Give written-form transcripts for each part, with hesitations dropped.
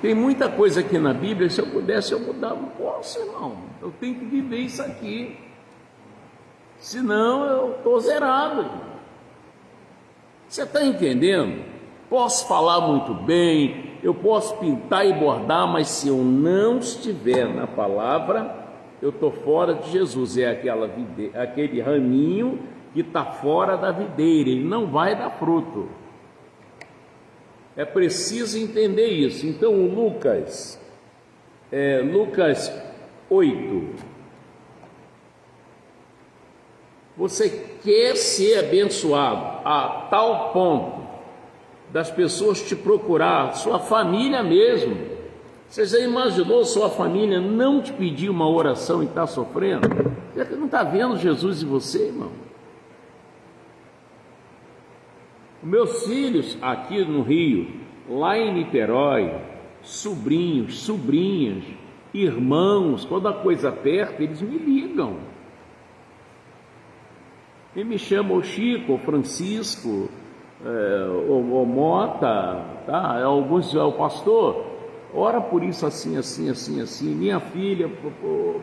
Tem muita coisa aqui na Bíblia, se eu pudesse eu mudar, não posso, irmão. Eu tenho que viver isso aqui. Senão eu estou zerado. Você está entendendo? Posso falar muito bem, eu posso pintar e bordar, mas se eu não estiver na palavra, eu estou fora de Jesus. É aquele raminho que está fora da videira, ele não vai dar fruto. É preciso entender isso. Então, o Lucas 8. Você quer ser abençoado a tal ponto das pessoas te procurar, sua família mesmo. Você já imaginou sua família não te pedir uma oração e está sofrendo? Você não está vendo Jesus em você, irmão? Meus filhos aqui no Rio, lá em Niterói, sobrinhos, sobrinhas, irmãos, quando a coisa aperta, eles me ligam. E me chamam o Chico, o Francisco, o Mota, tá? Alguns, o pastor, ora por isso assim, assim, assim, assim. Minha filha,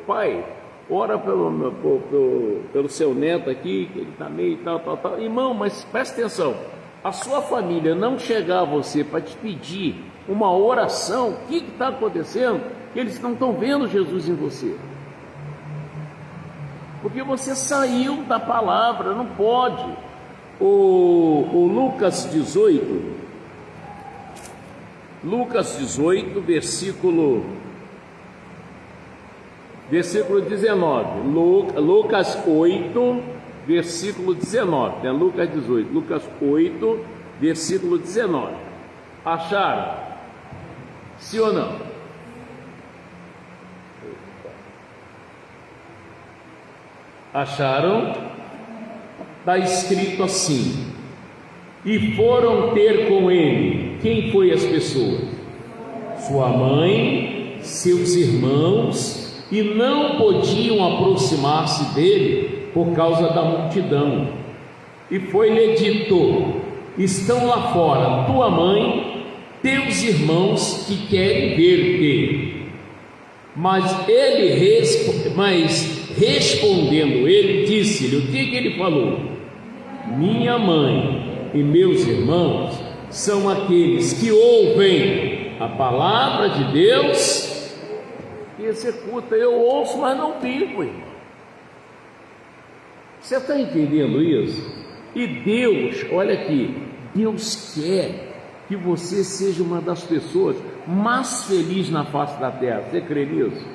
pai, ora pelo seu neto aqui, que ele está meio tal. Irmão, mas presta atenção. A sua família não chegar a você para te pedir uma oração, o que está acontecendo? Que eles não estão vendo Jesus em você. Porque você saiu da palavra, não pode. O Lucas 18, versículo 19. Lucas 8, versículo 19, né? Lucas 18, Lucas 8, versículo 19. Acharam? Sim ou não? Acharam? Está escrito assim: e foram ter com ele. Quem foi as pessoas? Sua mãe, seus irmãos, e não podiam aproximar-se dele por causa da multidão. E foi-lhe dito: estão lá fora tua mãe, teus irmãos que querem ver-te. Mas respondendo ele, disse-lhe, o que ele falou? Minha mãe e meus irmãos são aqueles que ouvem a palavra de Deus e executa. Eu ouço, mas não vivo, irmão. Você está entendendo isso? E Deus, olha aqui, Deus quer que você seja uma das pessoas mais felizes na face da terra. Você crê nisso?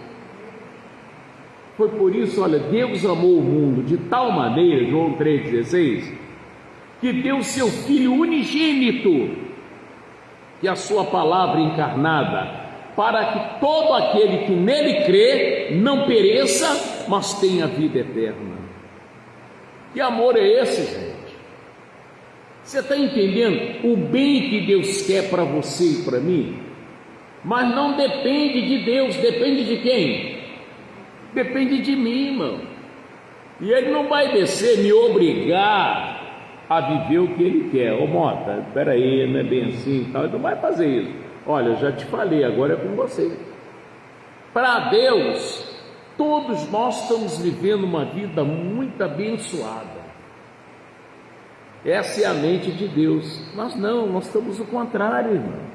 Foi por isso, olha, Deus amou o mundo de tal maneira, João 3,16, que deu seu Filho unigênito, que é a sua palavra encarnada, para que todo aquele que nele crê não pereça, mas tenha vida eterna. Que amor é esse, gente? Você está entendendo o bem que Deus quer para você e para mim? Mas não depende de Deus, depende de quem? Depende de mim, irmão. E Ele não vai descer me obrigar a viver o que Ele quer. Ô Mota, espera aí, não é bem assim e tal. Ele não vai fazer isso. Olha, eu já te falei, agora é com você. Para Deus, todos nós estamos vivendo uma vida muito abençoada. Essa é a mente de Deus. Nós não, nós estamos o contrário, irmão.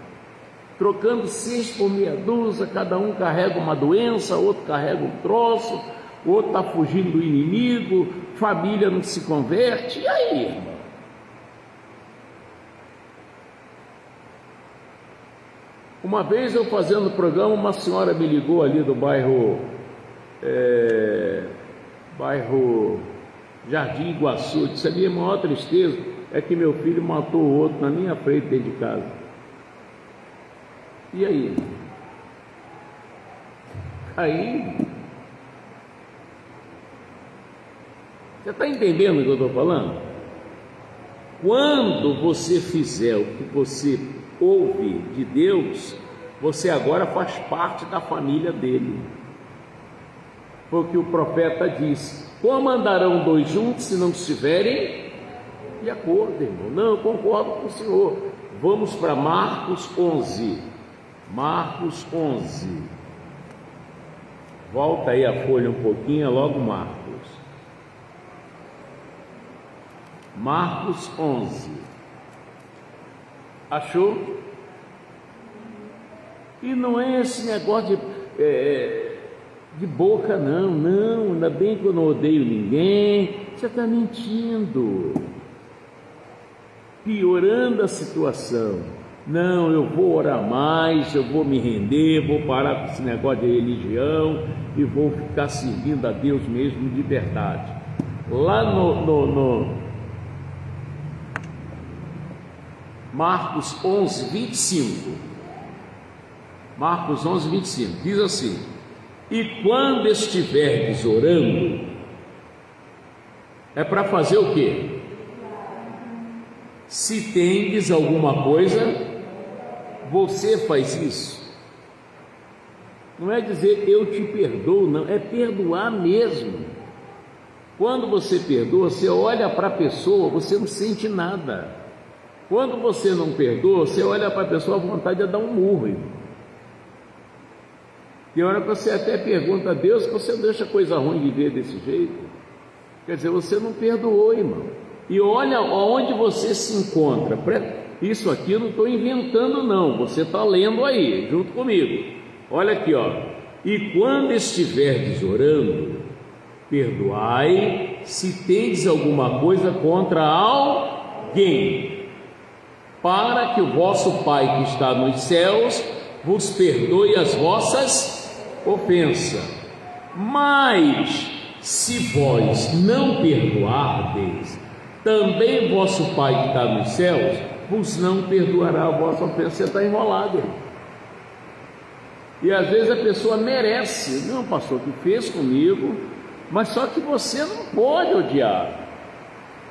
Trocando 6 por meia dúzia, cada um carrega uma doença, outro carrega um troço, outro está fugindo do inimigo, família não se converte. E aí, irmão? Uma vez eu fazendo o programa, uma senhora me ligou ali do bairro Jardim Iguaçu, disse: a minha maior tristeza é que meu filho matou o outro na minha frente dentro de casa. E aí? Você está entendendo o que eu estou falando? Quando você fizer o que você ouve de Deus, você agora faz parte da família dele. Foi o que o profeta disse: como andarão 2 juntos se não estiverem de acordo, irmão? Não, eu concordo com o senhor. Vamos para Marcos 11. Marcos 11. Volta aí a folha um pouquinho, é logo Marcos. Marcos 11. Achou? E não é esse negócio de boca, não, ainda bem que eu não odeio ninguém. Você está mentindo, piorando a situação. Não, eu vou orar mais, eu vou me render, vou parar com esse negócio de religião e vou ficar servindo a Deus mesmo de verdade. Lá no Marcos 11, 25. Marcos 11, 25, diz assim: e quando estiverdes orando, é para fazer o quê? Se tendes alguma coisa, você faz isso. Não é dizer eu te perdoo, não, é perdoar mesmo. Quando você perdoa, você olha para a pessoa, você não sente nada. Quando você não perdoa, você olha para a pessoa, a vontade é dar um murro, irmão. Tem hora que você até pergunta a Deus que você deixa coisa ruim de ver desse jeito. Quer dizer, você não perdoou, irmão. E olha onde você se encontra. Isso aqui eu não estou inventando, não. Você está lendo aí, junto comigo. Olha aqui, ó. E quando estiverdes orando, perdoai se tendes alguma coisa contra alguém, para que o vosso Pai que está nos céus vos perdoe as vossas ofensas. Mas se vós não perdoardes, também vosso Pai que está nos céus vos não perdoará a vossa ofensa. Você está enrolado. E às vezes a pessoa merece, não, pastor, que fez comigo, mas só que você não pode odiar.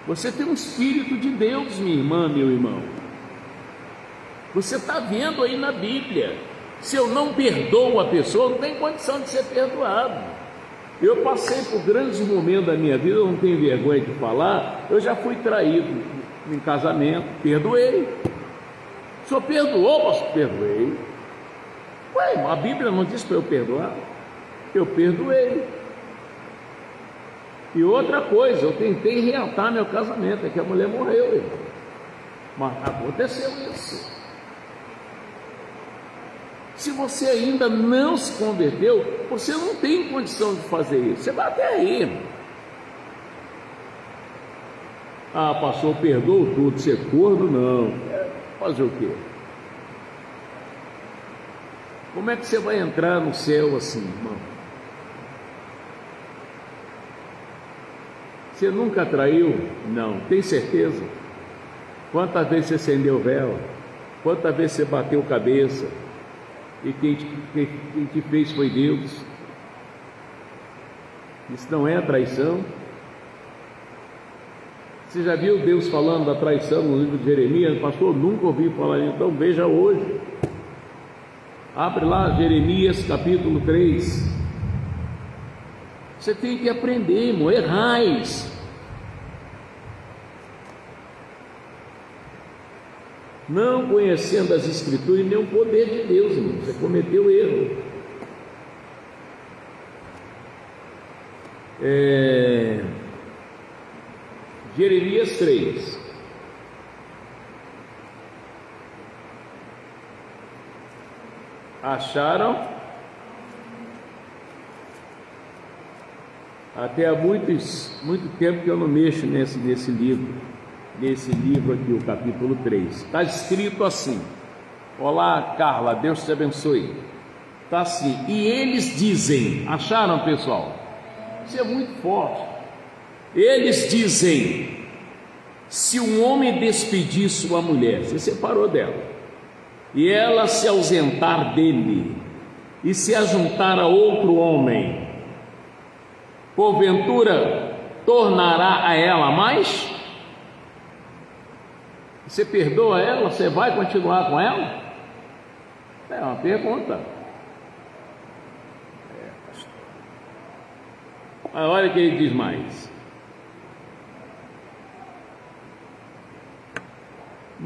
Você tem um Espírito de Deus, minha irmã, meu irmão. Você está vendo aí na Bíblia, se eu não perdoo a pessoa, não tem condição de ser perdoado. Eu passei por grandes momentos da minha vida, eu não tenho vergonha de falar, eu já fui traído em casamento, perdoei. O senhor perdoou, pastor? Perdoei. Ué, a Bíblia não diz para eu perdoar? Eu perdoei. E outra coisa, eu tentei reatar meu casamento, é que a mulher morreu, mas aconteceu isso. Se você ainda não se converteu, você não tem condição de fazer isso. Você vai até aí. Ah, pastor, perdoou tudo, ser corno, não. Fazer o quê? Como é que você vai entrar no céu assim, irmão? Você nunca traiu? Não. Tem certeza? Quantas vezes você acendeu vela? Quantas vezes você bateu cabeça? E quem te fez foi Deus. Isso não é a traição? Você já viu Deus falando da traição no livro de Jeremias? Pastor, nunca ouvi falar isso. Então veja hoje. Abre lá Jeremias capítulo 3. Você tem que aprender, irmão. Errais. Não conhecendo as Escrituras e nem o poder de Deus, irmão. Você cometeu erro. Jeremias 3. Acharam? Até há muito tempo que eu não mexo nesse livro. Nesse livro aqui, o capítulo 3, está escrito assim. Olá, Carla, Deus te abençoe. Está assim: e eles dizem, acharam, pessoal? Isso é muito forte. Eles dizem: se um homem despedir sua mulher, se separou dela, e ela se ausentar dele, e se ajuntar a outro homem, porventura tornará a ela mais? Você perdoa ela? Você vai continuar com ela? É uma pergunta. Olha o que ele diz mais.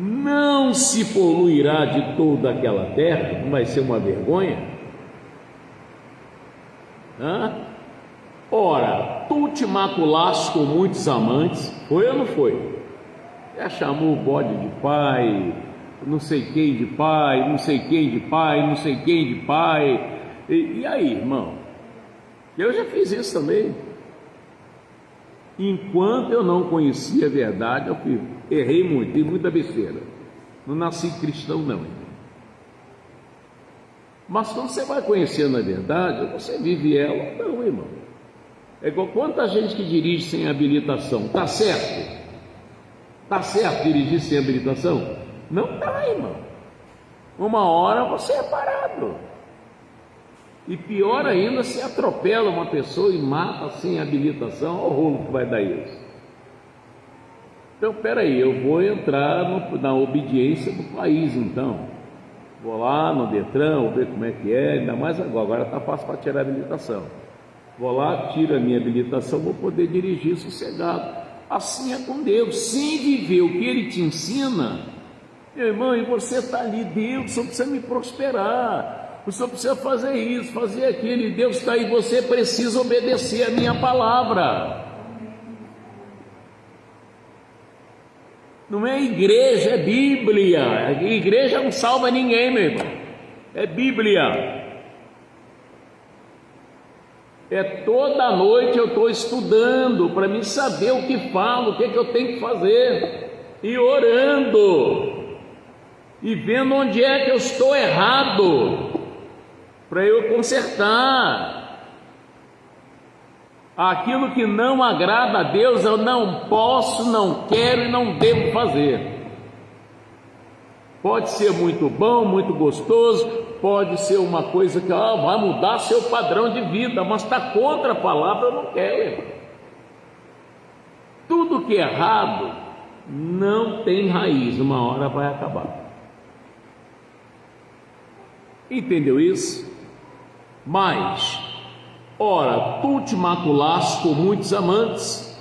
não se poluirá de toda aquela terra? Não vai ser uma vergonha? Ora, tu te maculaste com muitos amantes, foi ou não foi? Já chamou o bode de pai, não sei quem de pai, não sei quem de pai, não sei quem de pai. E aí, irmão? Eu já fiz isso também. Enquanto eu não conhecia a verdade, eu errei muito, fiz muita besteira. Não nasci cristão, não, irmão. Mas quando você vai conhecendo a verdade, você vive ela, não, irmão. É igual quanta gente que dirige sem habilitação. Tá certo? Tá certo dirigir sem habilitação? Não tá, irmão. Uma hora você é parado. E pior ainda, se atropela uma pessoa e mata sem habilitação. Olha o rolo que vai dar isso. Então, peraí, eu vou entrar na obediência do país, então. Vou lá no Detran, vou ver como é que é, ainda mais agora está fácil para tirar a habilitação. Vou lá, tiro a minha habilitação, vou poder dirigir sossegado. Assim é com Deus, sem viver o que Ele te ensina. Meu irmão, e você está ali, Deus só precisa me prosperar, você só precisa fazer isso, fazer aquilo, e Deus está aí, você precisa obedecer a minha palavra. Não é igreja, é Bíblia. A igreja não salva ninguém, meu irmão. É Bíblia. É toda noite eu estou estudando para me saber o que falo, o que é que eu tenho que fazer, e orando, e vendo onde é que eu estou errado, para eu consertar. Aquilo que não agrada a Deus, eu não posso, não quero e não devo fazer. Pode ser muito bom, muito gostoso, pode ser uma coisa que vai mudar seu padrão de vida, mas está contra a palavra, eu não quero. Tudo que é errado não tem raiz, uma hora vai acabar. Entendeu isso? Mas, ora, tu te maculaste com muitos amantes,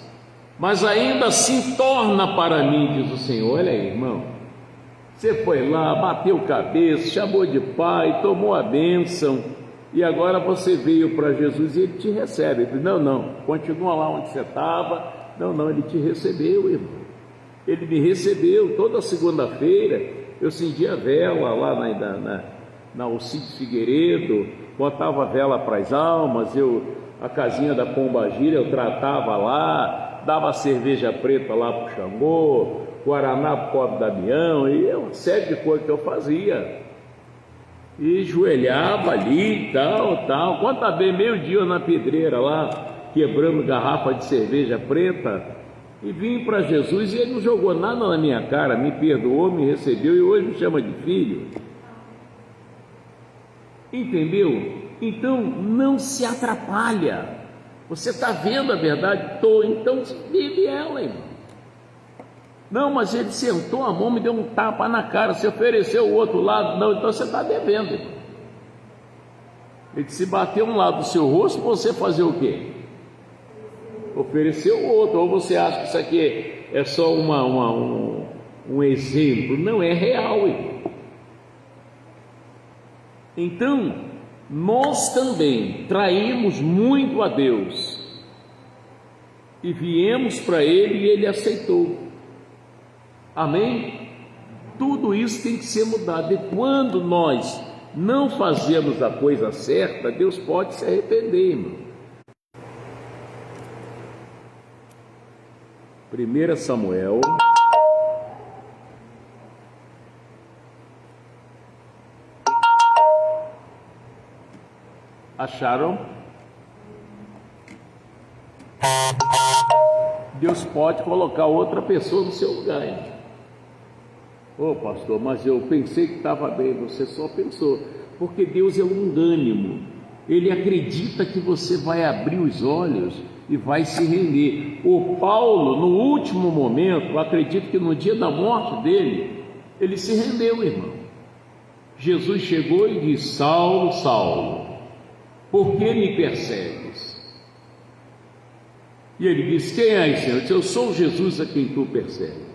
mas ainda assim torna para mim, diz o Senhor. Olha aí, irmão. Você foi lá, bateu cabeça, chamou de pai, tomou a bênção, e agora você veio para Jesus e Ele te recebe. Ele diz, não, continua lá onde você estava. Não, Ele te recebeu, irmão. Ele me recebeu. Toda segunda-feira eu acendia a vela lá na Alcide Figueiredo, botava vela para as almas, a casinha da Pombagira eu tratava lá, dava cerveja preta lá para o Xangô, Guaraná para o pobre Damião, e uma série de coisas que eu fazia, e joelhava ali e tal. Quando estava bem meio-dia na pedreira lá, quebrando garrafa de cerveja preta, e vim para Jesus, e Ele não jogou nada na minha cara, me perdoou, me recebeu, e hoje me chama de filho. Entendeu? Então não se atrapalha. Você está vendo a verdade? Então vive ela, irmão. Não, mas ele sentou a mão, me deu um tapa na cara, se ofereceu o outro lado. Não, então você está devendo, irmão. Ele se bater um lado do seu rosto, você fazer o quê? Oferecer o outro. Ou você acha que isso aqui é só um exemplo? Não, é real, irmão. Então, nós também traímos muito a Deus e viemos para Ele e Ele aceitou. Amém? Tudo isso tem que ser mudado. E quando nós não fazemos a coisa certa, Deus pode se arrepender, irmão. 1 Samuel. Acharam? Deus pode colocar outra pessoa no seu lugar, hein? Ô pastor, mas eu pensei que estava bem. Você só pensou, porque Deus é longânimo. Ele acredita que você vai abrir os olhos e vai se render. O Paulo, no último momento, eu acredito que no dia da morte dele, ele se rendeu, irmão. Jesus chegou e disse: Saulo, Saulo, por que me persegues? E ele disse: quem és, Senhor? Eu disse: eu sou Jesus a quem tu persegues.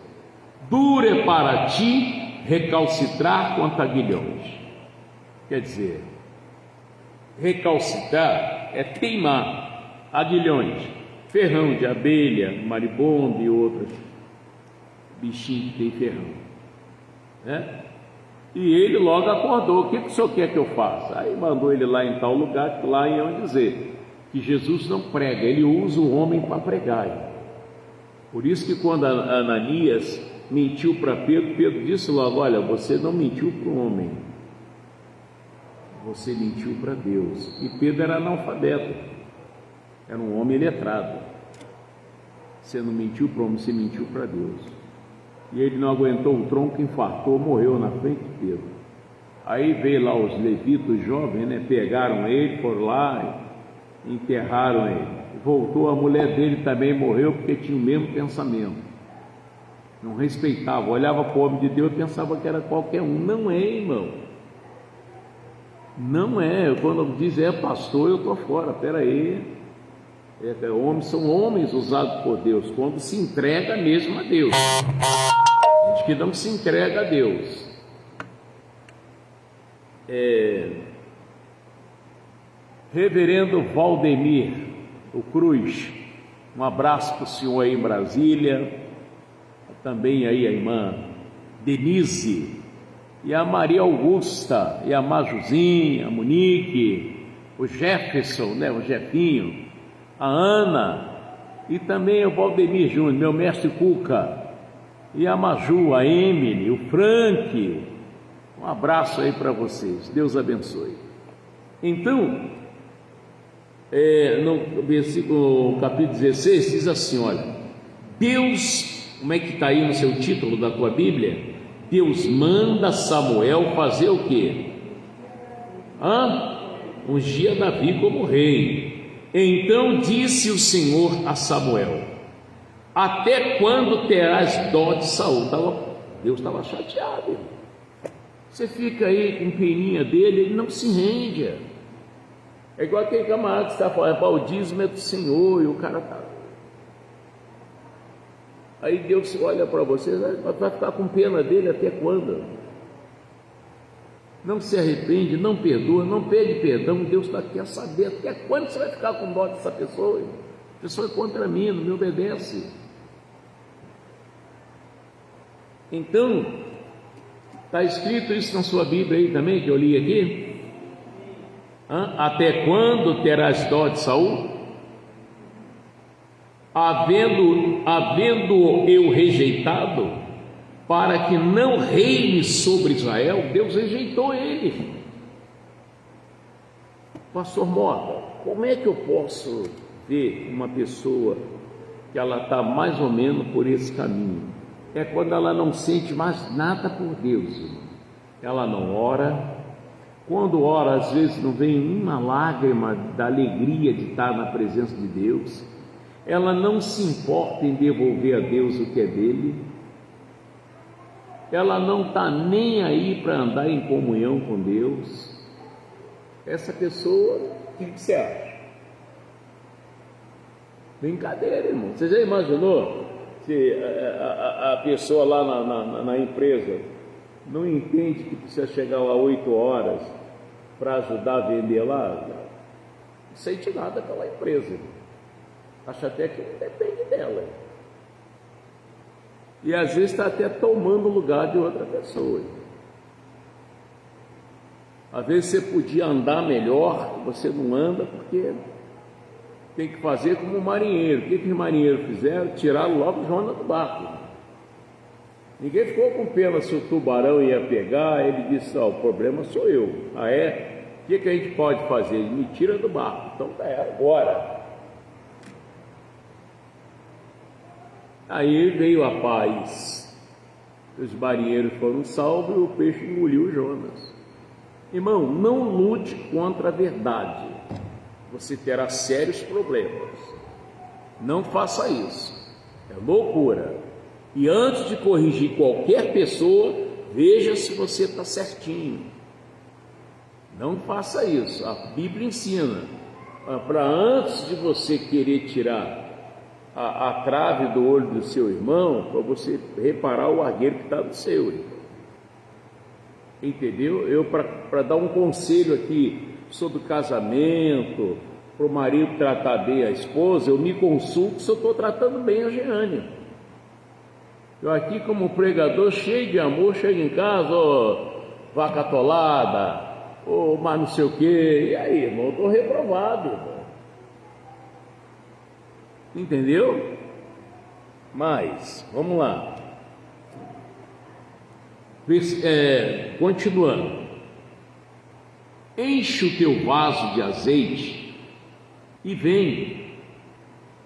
duro é para ti recalcitrar contra aguilhões. Quer dizer, recalcitrar é teimar, aguilhões, ferrão de abelha, maribondo e outros bichinhos que tem ferrão, né? E ele logo acordou: o que o senhor quer que eu faça? Aí mandou ele lá em tal lugar, que lá iam dizer que Jesus não prega, ele usa o homem para pregar. Por isso que quando Ananias mentiu para Pedro, Pedro disse logo: olha, você não mentiu para o homem, você mentiu para Deus. E Pedro era analfabeto, era um homem letrado. Você não mentiu para o homem, você mentiu para Deus. E ele não aguentou o tronco, infartou, morreu na frente de Pedro. Aí veio lá os levitas jovens, né? Pegaram ele, foram lá, enterraram ele. Voltou, a mulher dele também morreu, porque tinha o mesmo pensamento, não respeitava, olhava para o homem de Deus e pensava que era qualquer um. Não é, irmão, não é. Quando diz pastor, eu estou fora. Espera aí, homens são homens usados por Deus quando se entrega mesmo a Deus. Gente que não se entrega a Deus. Reverendo Valdemir o Cruz, um abraço para o senhor aí em Brasília, também aí a irmã Denise, e a Maria Augusta, e a Majuzinha, a Monique, o Jefferson, né, o Jefinho, a Ana, e também o Valdemir Júnior, meu mestre Cuca, e a Maju, a Emily, o Frank. Um abraço aí para vocês, Deus abençoe. Então, no versículo, capítulo 16, diz assim: olha, Deus, como é que está aí no seu título da tua Bíblia? Deus manda Samuel fazer o quê? Ungir Davi como rei. Então disse o Senhor a Samuel: até quando terás dó de Saul? Deus estava chateado, irmão. Você fica aí com peninha dele, ele não se rende. É igual aquele camarada que está falando: o dízimo é do Senhor, e o cara está. Aí Deus olha para você, vai ficar com pena dele até quando? Não se arrepende, não perdoa, não pede perdão. Deus quer saber até quando você vai ficar com dó dessa pessoa. A pessoa é contra mim, não me obedece. Então, está escrito isso na sua Bíblia aí também, que eu li aqui? Até quando terás dó de Saul? Havendo eu rejeitado, para que não reine sobre Israel. Deus rejeitou ele. Pastor Mota, como é que eu posso ver uma pessoa que ela está mais ou menos por esse caminho? É quando ela não sente mais nada por Deus, irmão. Ela não ora. Quando ora, às vezes não vem uma lágrima da alegria de estar na presença de Deus. Ela não se importa em devolver a Deus o que é dele. Ela não está nem aí para andar em comunhão com Deus. Essa pessoa, o que você acha? Brincadeira, irmão. Você já imaginou se a pessoa lá na empresa não entende que precisa chegar lá 8 horas para ajudar a vender lá? Não sente nada pela empresa. Acha até que não depende dela. E às vezes está até tomando o lugar de outra pessoa. Às vezes você podia andar melhor, você não anda porque tem que fazer como o marinheiro. O que os marinheiros fizeram? Tiraram logo Jonas do barco. Ninguém ficou com pena se o tubarão ia pegar. Ele disse: o problema sou eu. O que a gente pode fazer? Ele me tira do barco. Então agora. Aí veio a paz, os marinheiros foram salvos e o peixe engoliu Jonas. Irmão, não lute contra a verdade, você terá sérios problemas. Não faça isso, é loucura. E antes de corrigir qualquer pessoa, veja se você está certinho. Não faça isso. A Bíblia ensina para antes de você querer tirar a trave do olho do seu irmão para você reparar o argueiro que está no seu, irmão. Entendeu? Eu, para dar um conselho aqui sobre casamento, para o marido tratar bem a esposa, eu me consulto se eu estou tratando bem a Jeane. Eu aqui, como pregador, cheio de amor, chego em casa, vaca atolada, mas não sei o quê. E aí, irmão, eu estou reprovado, irmão. Entendeu? Mas, vamos lá. Continuando. Enche o teu vaso de azeite e vem,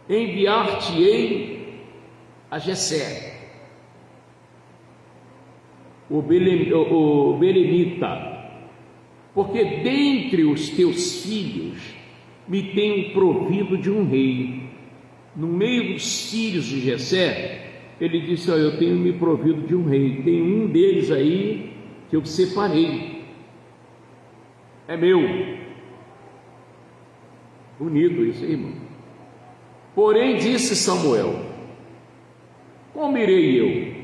enviar-te-ei a Jessé, o belemita, porque dentre os teus filhos me tenho provido de um rei. No meio dos filhos de Jessé, ele disse: eu tenho me provido de um rei. Tem um deles aí que eu separei, é meu. Bonito isso, irmão. Porém disse Samuel: como irei eu?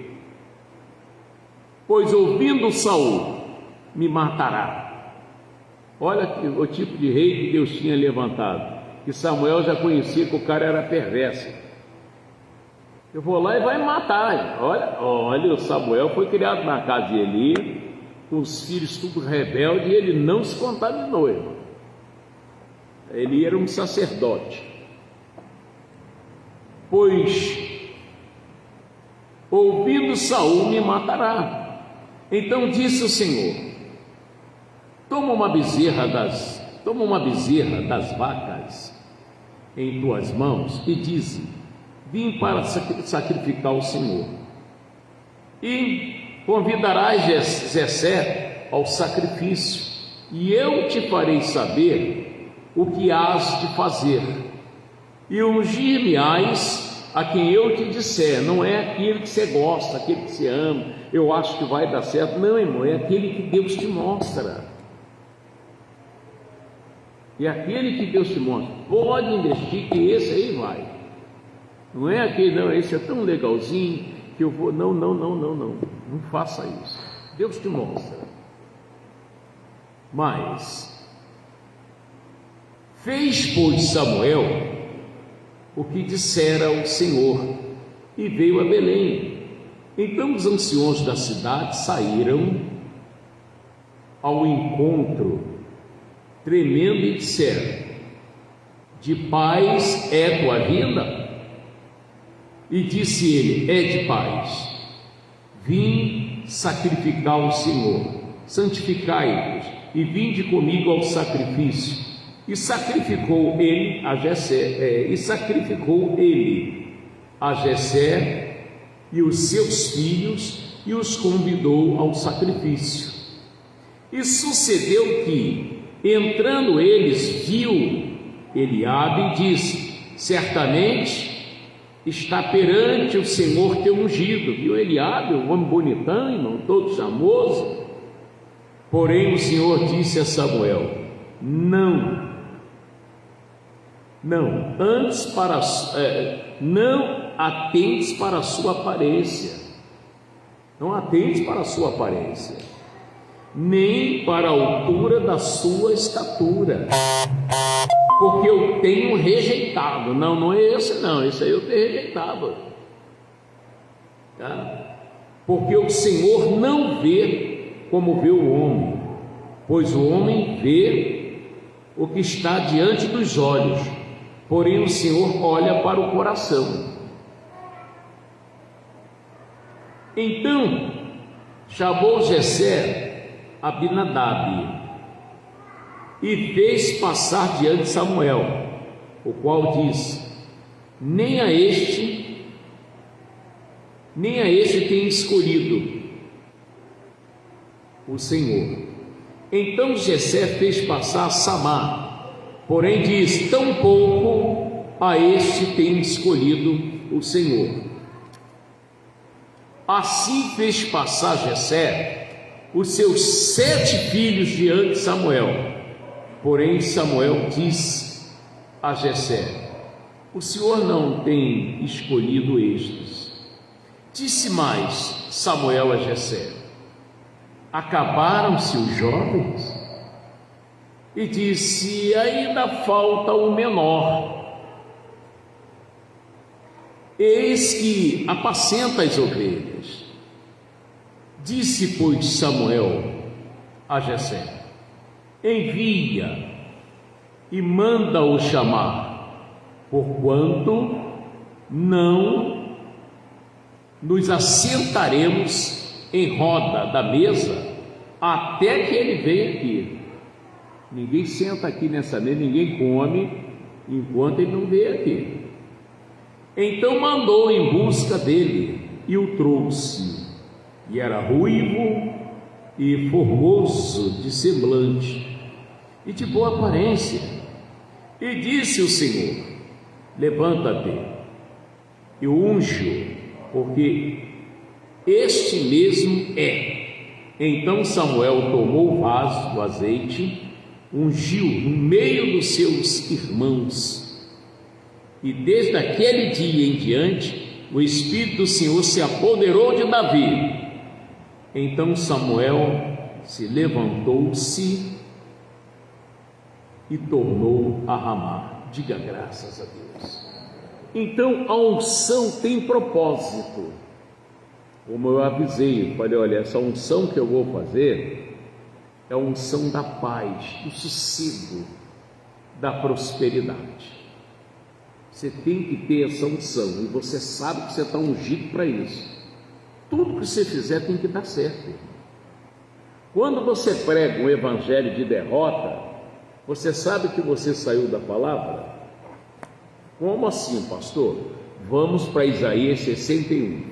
Pois ouvindo Saul me matará. Olha o tipo de rei que Deus tinha levantado, que Samuel já conhecia que o cara era perverso. Eu vou lá e vai me matar. Olha, o Samuel foi criado na casa de Eli, com os filhos tudo rebelde, e ele não se contaminou, irmão. Eli era um sacerdote. Pois ouvindo Saul me matará. Então disse o Senhor: toma uma bezerra das vacas em tuas mãos e dize: vim para sacrificar ao Senhor, e convidarás Jessé ao sacrifício, e eu te farei saber o que hás de fazer, e ungir-me-ás a quem eu te disser. Não é aquele que você gosta, aquele que você ama, eu acho que vai dar certo. Não, irmão, é aquele que Deus te mostra. E aquele que Deus te mostra, pode investir que esse aí vai. Não é aquele, não, esse é tão legalzinho que eu vou. Não faça isso. Deus te mostra. Mas fez, pois, Samuel o que dissera o Senhor, e veio a Belém. Então os anciãos da cidade saíram ao encontro, tremendo, e disseram: de paz é tua vinda? E disse ele: é de paz. Vim sacrificar ao Senhor. Santificai-vos e vinde comigo ao sacrifício. E sacrificou ele a Jessé, e os seus filhos, e os convidou ao sacrifício. E sucedeu que, entrando eles, viu Eliabe e disse: certamente está perante o Senhor teu ungido. Viu Eliabe, um homem bonitão, irmão, todo charmoso. Porém o Senhor disse a Samuel: não atentes para a sua aparência, não atentes para a sua aparência, nem para a altura da sua estatura, porque eu tenho rejeitado. Não é esse, não, esse aí eu tenho rejeitado, tá? Porque o Senhor não vê como vê o homem, pois o homem vê o que está diante dos olhos, porém o Senhor olha para o coração. Então chamou Jessé Abinadab e fez passar diante de Samuel, o qual disse: nem a este tem escolhido o Senhor. Então Jessé fez passar Samá, porém disse: tampouco a este tem escolhido o Senhor. Assim fez passar Jessé os seus 7 filhos diante de Samuel. Porém Samuel disse a Jessé: o Senhor não tem escolhido estes. Disse mais Samuel a Jessé: acabaram-se os jovens? E disse: ainda falta o menor. Eis que apacenta as ovelhas. Disse, pois, Samuel a Jessé: envia e manda-o chamar, porquanto não nos assentaremos em roda da mesa até que ele venha aqui. Ninguém senta aqui nessa mesa, ninguém come enquanto ele não veio aqui. Então mandou em busca dele e o trouxe, e era ruivo e formoso de semblante e de boa aparência. E disse o Senhor: levanta-te e unge-o, porque este mesmo é. Então Samuel tomou o vaso do azeite, ungiu no meio dos seus irmãos, e desde aquele dia em diante o Espírito do Senhor se apoderou de Davi. Então Samuel se levantou-se e tornou a Ramá. Diga graças a Deus. Então a unção tem propósito. Como eu avisei, eu falei: olha, essa unção que eu vou fazer é a unção da paz, do sossego, da prosperidade. Você tem que ter essa unção, e você sabe que você está ungido para isso. Tudo que você fizer tem que dar certo. Quando você prega um evangelho de derrota, você sabe que você saiu da palavra? Como assim, pastor? Vamos para Isaías 61,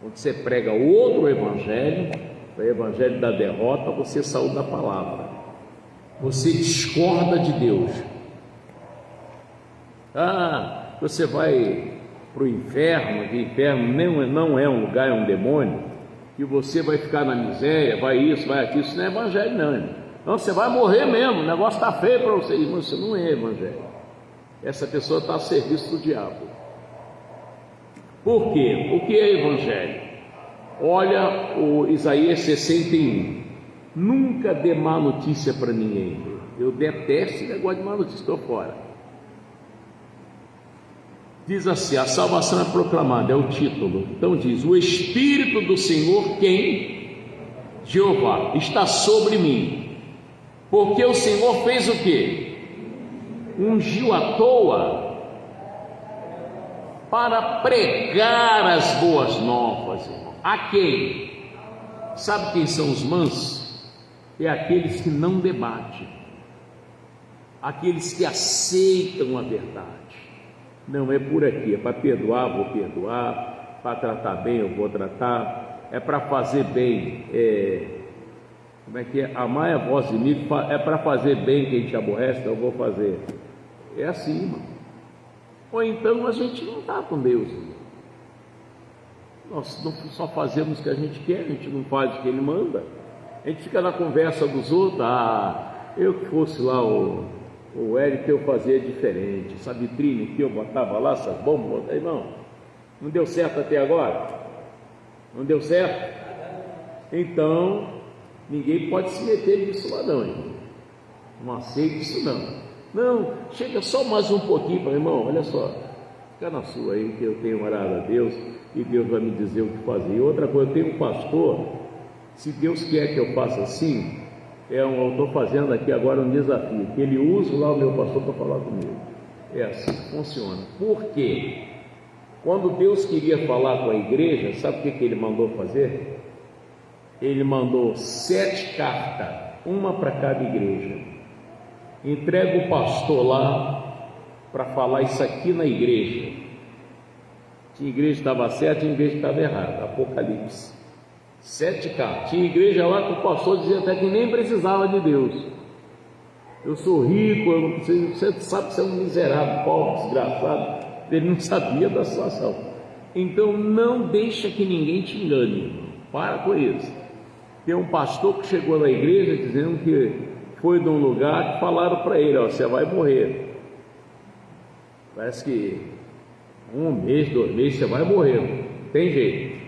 onde você prega outro evangelho, o evangelho da derrota. Você saiu da palavra, você discorda de Deus. Você vai para o inferno, que o inferno não é um lugar, é um demônio, e você vai ficar na miséria, vai isso, vai aquilo. Isso não é evangelho, não. Não, você vai morrer mesmo, o negócio está feio para você. Irmão, isso não é evangelho. Essa pessoa está a serviço do diabo. Por quê? O que é evangelho? Olha o Isaías 61. Nunca dê má notícia para ninguém. Eu detesto esse negócio de má notícia, estou fora. Diz assim: a salvação é proclamada, é o título. Então diz: o Espírito do Senhor, quem? Jeová, está sobre mim, porque o Senhor fez o quê? Ungiu à toa para pregar as boas novas, irmão. A quem? Sabe quem são os mansos? É aqueles que não debatem, aqueles que aceitam a verdade. Não é por aqui, é para perdoar, vou perdoar, para tratar bem, eu vou tratar, é para fazer bem, como é que é? Amar é a voz inimigo, é para fazer bem quem te aborrece, então eu vou fazer. É assim, irmão. Ou então a gente não está com Deus, irmão. Nós não só fazemos o que a gente quer, a gente não faz o que Ele manda. A gente fica na conversa dos outros. Eu que fosse lá o Eric, eu fazia diferente, essa vitrine que eu botava lá, essas bombas, irmão, não deu certo até agora? Não deu certo? Então, ninguém pode se meter nisso lá não, irmão. Não aceito isso não. Não, chega só mais um pouquinho para irmão, olha só, fica na sua aí, que eu tenho orado a Deus, e Deus vai me dizer o que fazer. E outra coisa, eu tenho um pastor, se Deus quer que eu faça assim, eu estou fazendo aqui agora um desafio, que ele usa lá o meu pastor para falar comigo. É assim que funciona. Por quê? Quando Deus queria falar com a igreja, sabe o que ele mandou fazer? Ele mandou 7 cartas, uma para cada igreja. Entrega o pastor lá para falar isso aqui na igreja. Tinha igreja que estava certa, tinha igreja que estava errada. Apocalipse. 7 cartas. Tinha igreja lá que o pastor dizia até que nem precisava de Deus. Eu sou rico, eu não preciso. Você sabe que você é um miserável, pobre, desgraçado. Ele não sabia da situação. Então não deixa que ninguém te engane, irmão. Para com isso. Tem um pastor que chegou na igreja dizendo que foi de um lugar que falaram para ele: ó, você vai morrer. Parece que 1 mês, 2 meses você vai morrer, não tem jeito.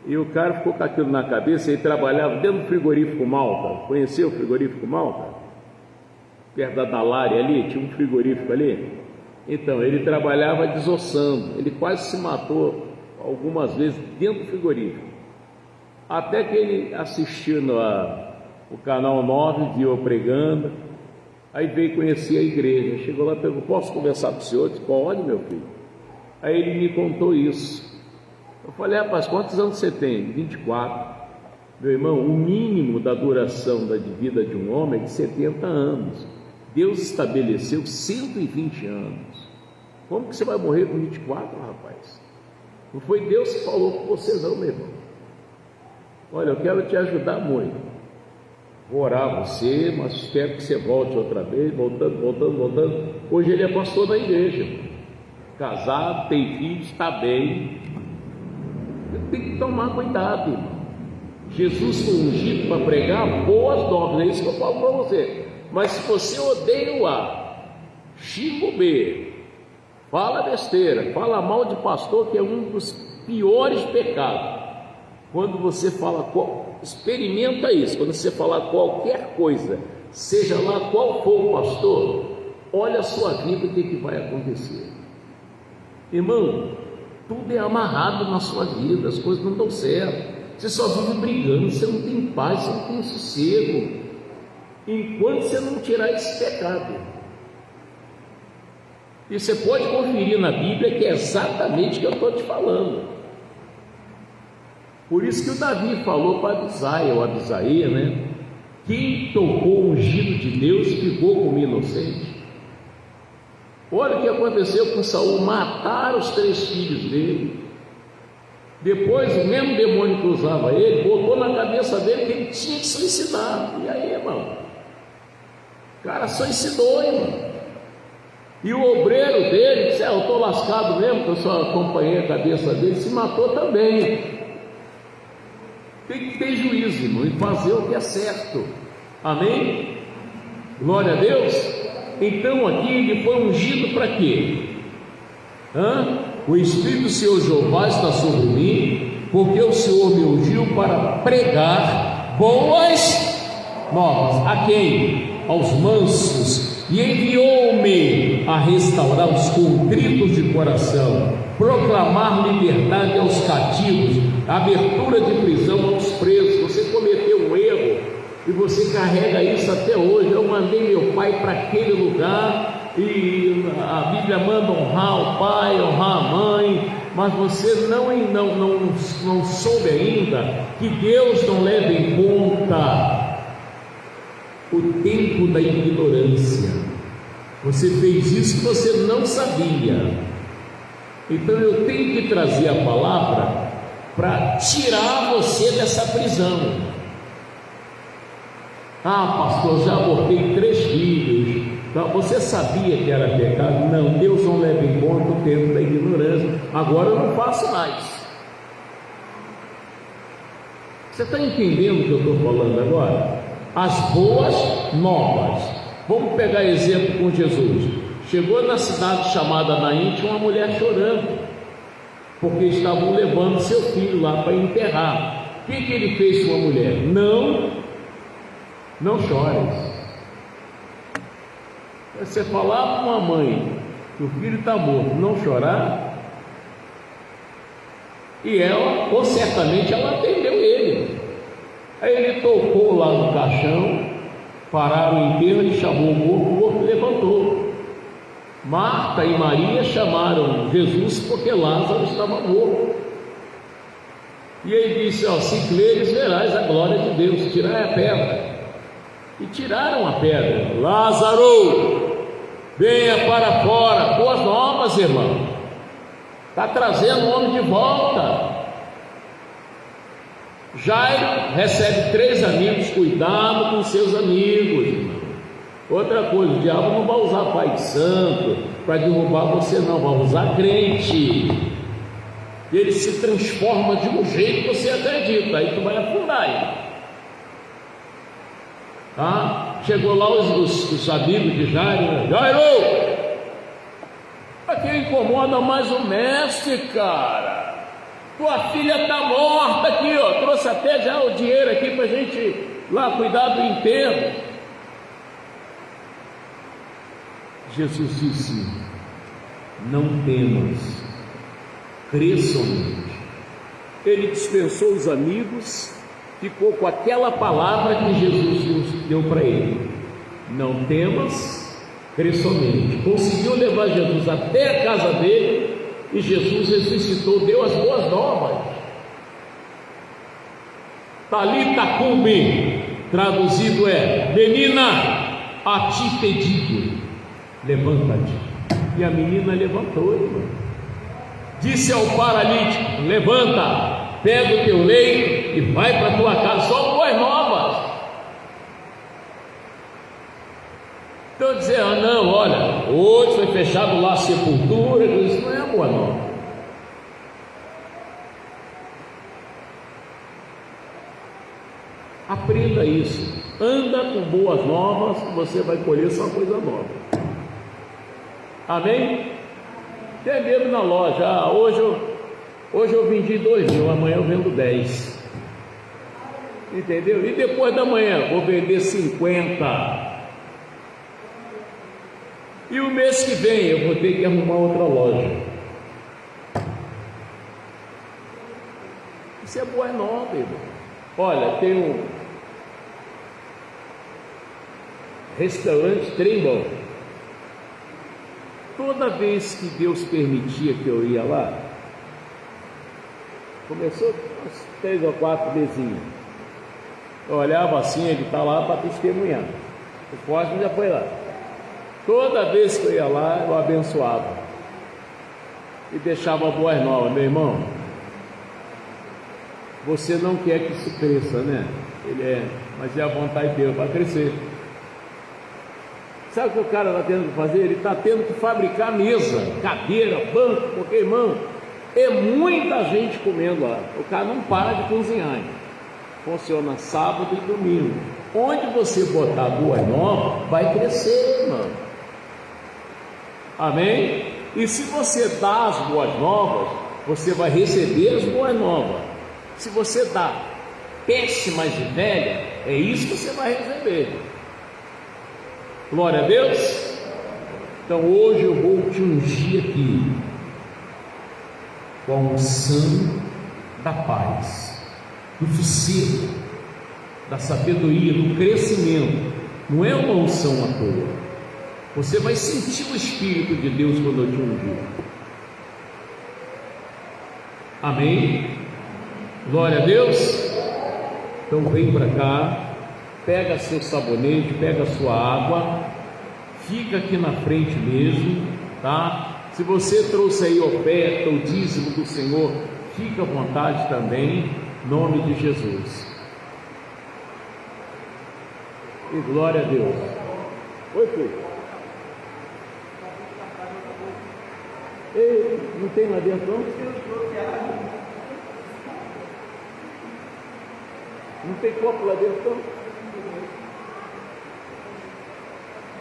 E o cara ficou com aquilo na cabeça e trabalhava dentro do frigorífico Malta. Conheceu o frigorífico Malta? Perto da Dalária ali, tinha um frigorífico ali. Então, ele trabalhava desossando. Ele quase se matou algumas vezes dentro do frigorífico. Até que ele, assistindo o Canal 9, viu eu pregando. Aí veio conhecer a igreja. Chegou lá e perguntou: posso conversar com o senhor? Eu disse: pode, meu filho. Aí ele me contou isso. Eu falei: rapaz, quantos anos você tem? 24. Meu irmão, o mínimo da duração da vida de um homem é de 70 anos. Deus estabeleceu 120 anos. Como que você vai morrer com 24, rapaz? Não foi Deus que falou com você não, meu irmão. Olha, eu quero te ajudar muito. Vou orar você, mas espero que você volte outra vez, voltando. Hoje ele é pastor da igreja. Casado, tem filhos, está bem. Tem que tomar cuidado, irmão. Jesus foi ungido para pregar boas novas, é isso que eu falo para você. Mas se você odeia o A, xinga o B, fala besteira, fala mal de pastor, que é um dos piores pecados. Quando você fala, experimenta isso, quando você falar qualquer coisa, seja lá qual for o pastor, olha a sua vida, o que vai acontecer. Irmão, tudo é amarrado na sua vida, as coisas não dão certo. Você só vive brigando, você não tem paz, você não tem sossego, enquanto você não tirar esse pecado. E você pode conferir na Bíblia que é exatamente o que eu estou te falando. Por isso que o Davi falou para Abisaia, ou Abisaia, né? Quem tocou o ungido de Deus ficou como inocente. Olha o que aconteceu com Saul: mataram os 3 filhos dele. Depois o mesmo demônio que usava ele botou na cabeça dele que ele tinha que suicidar. E aí, irmão? O cara suicidou, irmão. E o obreiro dele disse: eu estou lascado mesmo, que eu só acompanhei a cabeça dele, se matou também. Tem que ter juízo, irmão, e fazer o que é certo. Amém? Glória a Deus. Então aqui ele foi ungido para quê? O Espírito do Senhor Jeová está sobre mim, porque o Senhor me ungiu para pregar boas novas. A quem? Aos mansos. E enviou-me a restaurar os contritos de coração, proclamar liberdade aos cativos, abertura de prisão aos presos. Você cometeu um erro e você carrega isso até hoje. Eu mandei meu pai para aquele lugar, e a Bíblia manda honrar o pai, honrar a mãe, mas você não soube ainda que Deus não leva em conta o tempo da ignorância. Você fez isso que você não sabia. Então eu tenho que trazer a palavra para tirar você dessa prisão. Pastor, já abortei 3 filhos. Você sabia que era pecado? Não, Deus não leva em conta o tempo da ignorância. Agora eu não faço mais. Você está entendendo o que eu estou falando agora? As boas novas. Vamos pegar exemplo com Jesus. Chegou na cidade chamada Naim, tinha uma mulher chorando, porque estavam levando seu filho lá para enterrar. O que ele fez com a mulher? Não chores. Você falar para uma mãe que o filho está morto, não chorar, e ela, ou certamente ela atendeu ele. Aí ele tocou lá no caixão, pararam o enterro, ele chamou o morto levantou. Marta e Maria chamaram Jesus porque Lázaro estava morto. E ele disse: se creres verás a glória de Deus. Tirai a pedra. E tiraram a pedra. Lázaro, venha para fora. Boas novas, irmão. Está trazendo o homem de volta. Jairo recebe 3 amigos. Cuidado com seus amigos, irmão. Outra coisa, o diabo não vai usar pai de santo para derrubar você, não. Vai usar crente. Ele se transforma de um jeito que você acredita. Aí tu vai afundar ele. Chegou lá os amigos de Jairo. Jairo, Aqui incomoda mais o mestre, cara. Tua filha está morta aqui, ó. Trouxe até já o dinheiro aqui para a gente ir lá cuidar do enterro. Jesus disse: não temas, crê somente. Ele dispensou os amigos, ficou com aquela palavra que Jesus deu para ele: não temas, crê somente. Conseguiu levar Jesus até a casa dele, e Jesus ressuscitou, deu as boas novas. Talita cumi, traduzido é: menina, a ti te digo, levanta-te. E a menina levantou, irmão. Disse ao paralítico: levanta, pega o teu leito e vai para a tua casa. Só boas novas. Então dizer: ah não, olha, hoje foi fechado lá a sepultura. Isso não é boa nova. Aprenda isso. Anda com boas novas, você vai colher só coisa nova. Amém? Até mesmo na loja. Ah, hoje eu vendi 2.000, amanhã eu vendo 10. Entendeu? E depois da manhã vou vender 50. E o mês que vem eu vou ter que arrumar outra loja. Isso é boa nova, irmão. Olha, tem um restaurante Trembão. Toda vez que Deus permitia que eu ia lá, começou uns 3 ou 4 mesinhas. Eu olhava assim, ele está lá para testemunhar. O Cosme já foi lá. Toda vez que eu ia lá, eu abençoava e deixava boas novas. Meu irmão, você não quer que isso cresça, né? Mas é a vontade de Deus para crescer. Sabe o que o cara está tendo que fazer? Ele está tendo que fabricar mesa, cadeira, banco, porque, irmão, é muita gente comendo lá. O cara não para de cozinhar. Funciona sábado e domingo. Onde você botar boas novas, vai crescer, irmão. Amém? E se você dá as boas novas, você vai receber as boas novas. Se você dá péssimas de velha, é isso que você vai receber. Glória a Deus. Então hoje eu vou te ungir aqui com a unção da paz, do sossego, da sabedoria, do crescimento. Não é uma unção à toa. Você vai sentir o Espírito de Deus quando eu te ungir. Amém? Glória a Deus. Então vem para cá, pega seu sabonete, pega sua água, fica aqui na frente mesmo, tá? Se você trouxe aí oferta, o dízimo do Senhor, fica à vontade também, em nome de Jesus. E glória a Deus. Oi, filho. Ei, não tem lá dentro não? Não tem copo lá dentro não?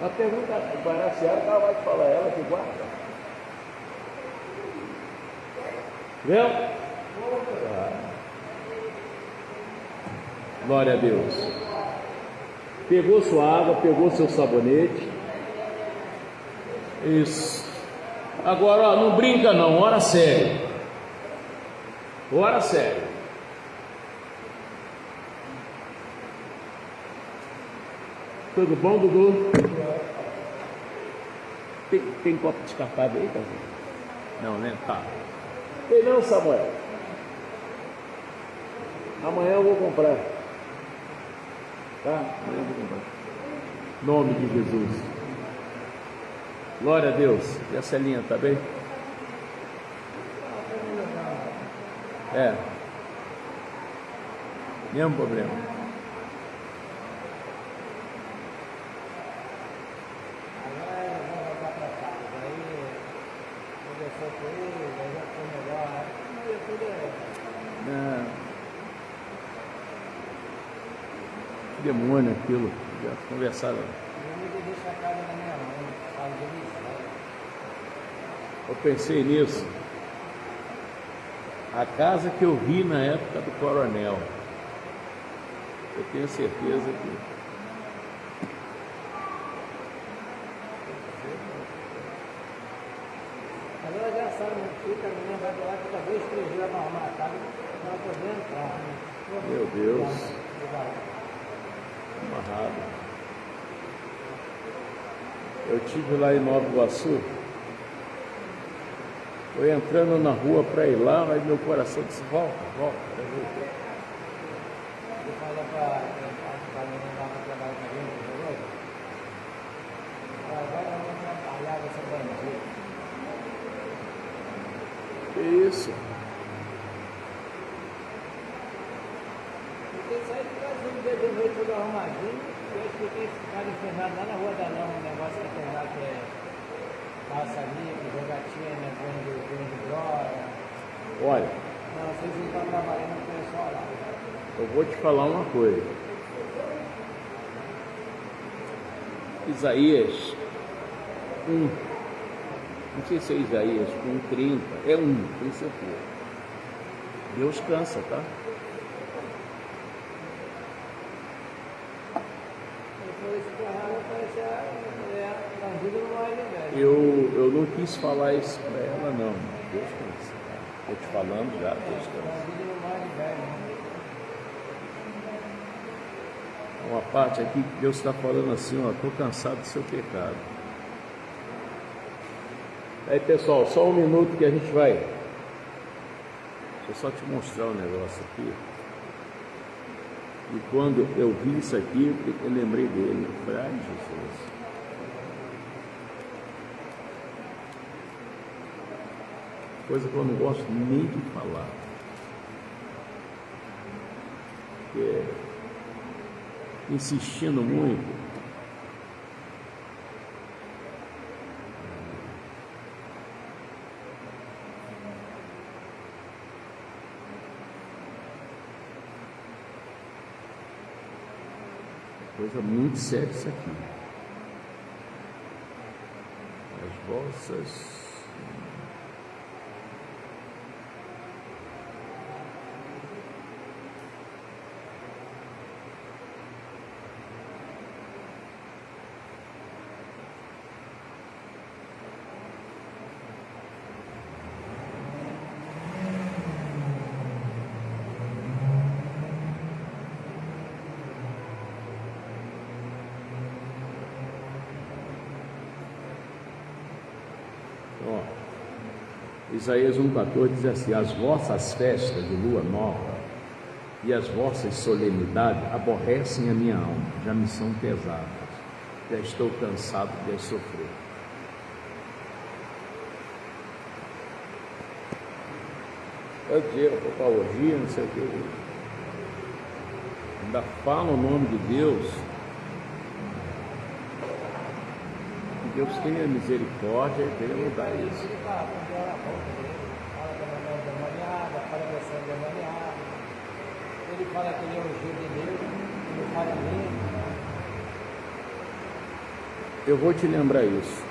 A pergunta barateada, ela vai te falar, ela que guarda. Viu? Glória a Deus. Pegou sua água, pegou seu sabonete. Isso. Agora, ó, não brinca não, ora sério. Ora sério. Tudo bom, Dudu? Tem copo descartável aí, tá? Não, né? Tá. Tem não, Samuel? Amanhã eu vou comprar. Tá? Amanhã eu vou comprar. Em nome de Jesus. Glória a Deus. E a Celinha, tá bem? É. Mesmo problema. Que demônio aquilo. Já conversaram. Eu pensei nisso. A casa que eu vi na época do coronel, eu tenho certeza que agora já sabe, fica, a menina vai lá, fica 2, 3 dias para arrumar a casa, não poder entrar. meu Deus, amarrado. Eu estive lá em Nova Iguaçu, eu entrando na rua para ir lá, aí meu coração disse, volta. Ele fala para a menina lá que trabalha com a gente, entendeu? Agora vamos trabalhar essa bandida. Que isso? Porque isso aí fica assim, dia de noite tudo arrumadinho, e eu fiquei ficado infernado lá na Rua da Lama, um negócio que tem lá que é caça-níquel, jogatina, vende droga. Olha, Não, vocês não estão trabalhando com o pessoal lá. eu vou te falar uma coisa. Isaías 1, não sei se é Isaías 1:30, é 1, tem certeza. Deus cansa, tá? Ele falou isso com a raiva, parece a bandida não vai velho. Eu não quis falar isso para ela, não. Deus cansa. Estou te falando já, Deus cansa. Bandida não vai velho. Uma parte aqui que Deus está falando assim, ó, estou cansado do seu pecado. Aí pessoal, só um minuto que a gente vai. Deixa eu só te mostrar um negócio aqui. E quando eu vi isso aqui, eu lembrei dele. Eu falei, ai Jesus. Coisa que eu não gosto nem de falar. Porque insistindo muito. Coisa muito séria isso aqui. As vossas... Ó, Isaías 1,14 diz assim: as vossas festas de lua nova e as vossas solenidades aborrecem a minha alma, já me são pesadas, já estou cansado de as sofrer. Todo dia eu vou para a orgia, não sei o que, ainda fala o nome de Deus. Deus tenha misericórdia e venha mudar isso. Ele fala com ela, fala que a mulher é demoniada, fala que você é demoniada. Ele fala que ele é ungido de Deus, ele fala limpo. Eu vou te lembrar isso.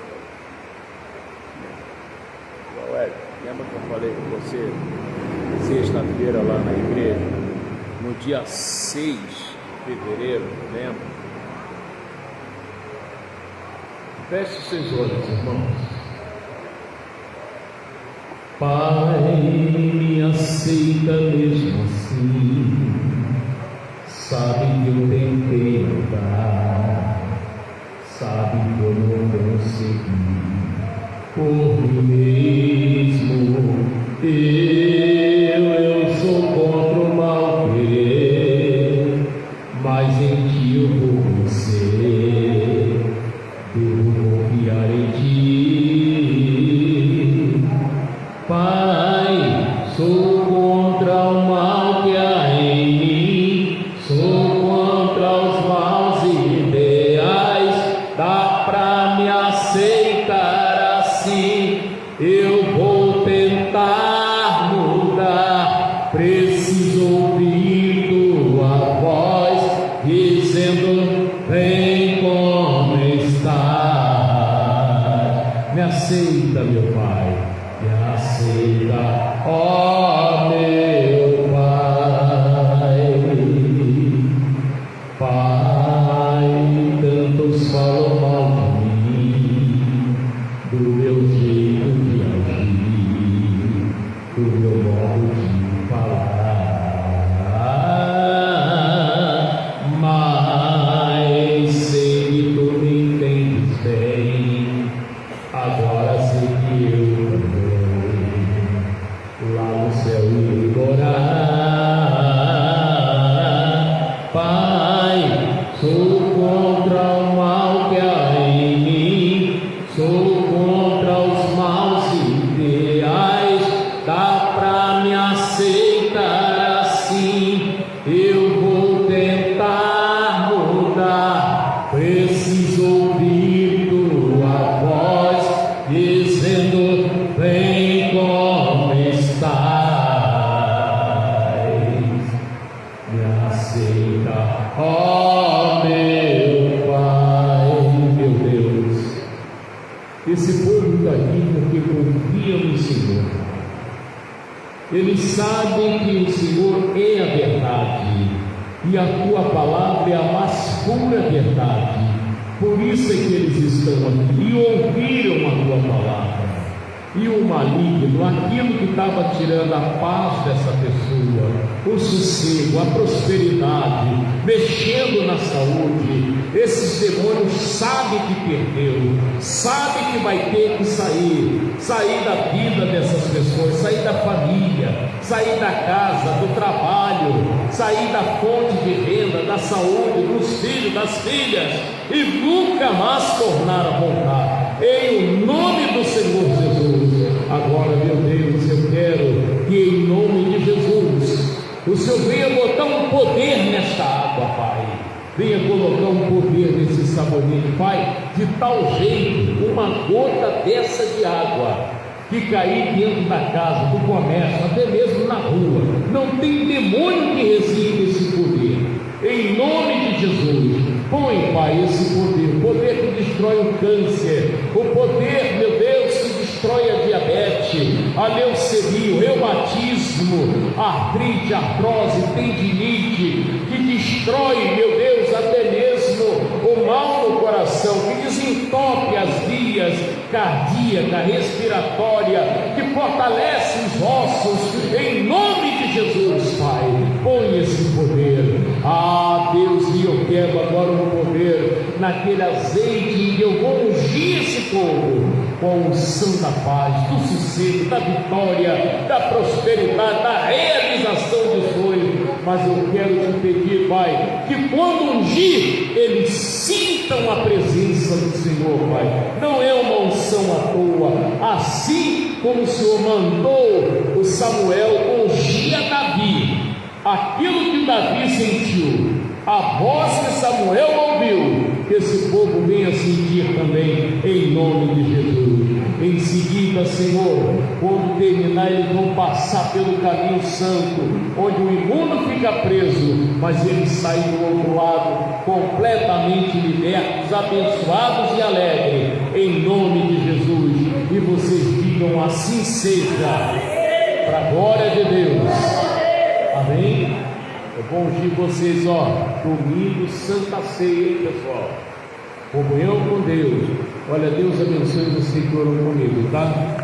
Ué, lembra que eu falei com você sexta-feira lá na igreja, no dia 6 de fevereiro, lembra? Feche os seus olhos, irmãos. Pai, me aceita mesmo assim. Sabe que eu tentei mudar. Sabe que eu não consegui. Por mim mesmo, eu sou contra o mal querer, mas em ti eu vou vencer. Devo confiar em ti, Pai. Sou contra o mal que há em mim, sou contra os maus ideais. Dá pra me aceitar assim? Eu vou tentar mudar. Preciso ouvir tua voz dizendo: vem como está. Me aceita, meu Pai. me aceita, ó meu Pai. Pai, tantos falam mal de mim, do meu jeito de agir, do meu modo de falar, mas sei que tu me entendes bem. Agora sei que eu também lá no céu irei morar. Pai, sou contra o mal que há em mim, sou contra os maus ideais. Dá pra me aceitar assim? Eu vou tentar mudar. Preciso ouvir tua voz dizendo: vem como estás. Me aceita, ó meu Pai. Meu Deus, esse povo está aqui porque confia no Senhor. Eles sabem que o Senhor é a verdade e a tua palavra é a mais pura verdade. Por isso é que eles estão aqui e ouviram a tua palavra. E o maligno, aquilo que estava tirando a paz dessa pessoa, o sossego, a prosperidade, mexendo na saúde, esses demônios sabem que perdeu, sabem que vai ter que sair da vida dessas pessoas, sair da família, sair da casa, do trabalho, sair da fonte de renda, da saúde, dos filhos, das filhas, e nunca mais tornar a voltar. Em nome do Senhor Jesus. Agora, meu Deus, eu quero que em nome de Jesus o Senhor venha botar um poder nesta água, Pai. Venha colocar um poder nesse sabonete, Pai, de tal jeito, uma gota dessa de água que cair dentro da casa, do comércio, até mesmo na rua, não tem demônio que resiste esse poder. Em nome de Jesus, põe, Pai, esse poder, o poder que destrói o câncer, o poder, meu Deus, que destrói a diabetes, a leucemia, o reumatismo, a artrite, a artrose, tendinite, que destrói, meu Deus, até mesmo o mal no coração, que desentope as vias cardíaca, respiratória, que fortalece os ossos, em nome de Jesus, Pai. Põe esse poder. Ah, Deus, e eu quero agora um poder naquele azeite em que eu vou ungir esse povo com a unção da paz, do sossego, da vitória, da prosperidade, da realização de sonhos. Mas eu quero te pedir, Pai, que quando ungir, eles sintam a presença do Senhor, Pai. Não é uma unção à toa, assim como o Senhor mandou o Samuel ungir a Davi. Aquilo que Davi sentiu, a voz que Samuel ouviu, que esse povo venha sentir também, em nome de Jesus. Em seguida, Senhor, quando terminar, eles vão passar pelo caminho santo, onde o imundo fica preso, mas eles saem do outro lado, completamente libertos, abençoados e alegres, em nome de Jesus. E vocês digam: assim seja, para a glória de Deus. Amém? É bom ungir vocês, domingo, Santa Ceia, hein, pessoal? Comunhão com Deus. Olha, Deus abençoe você que orou comigo, tá?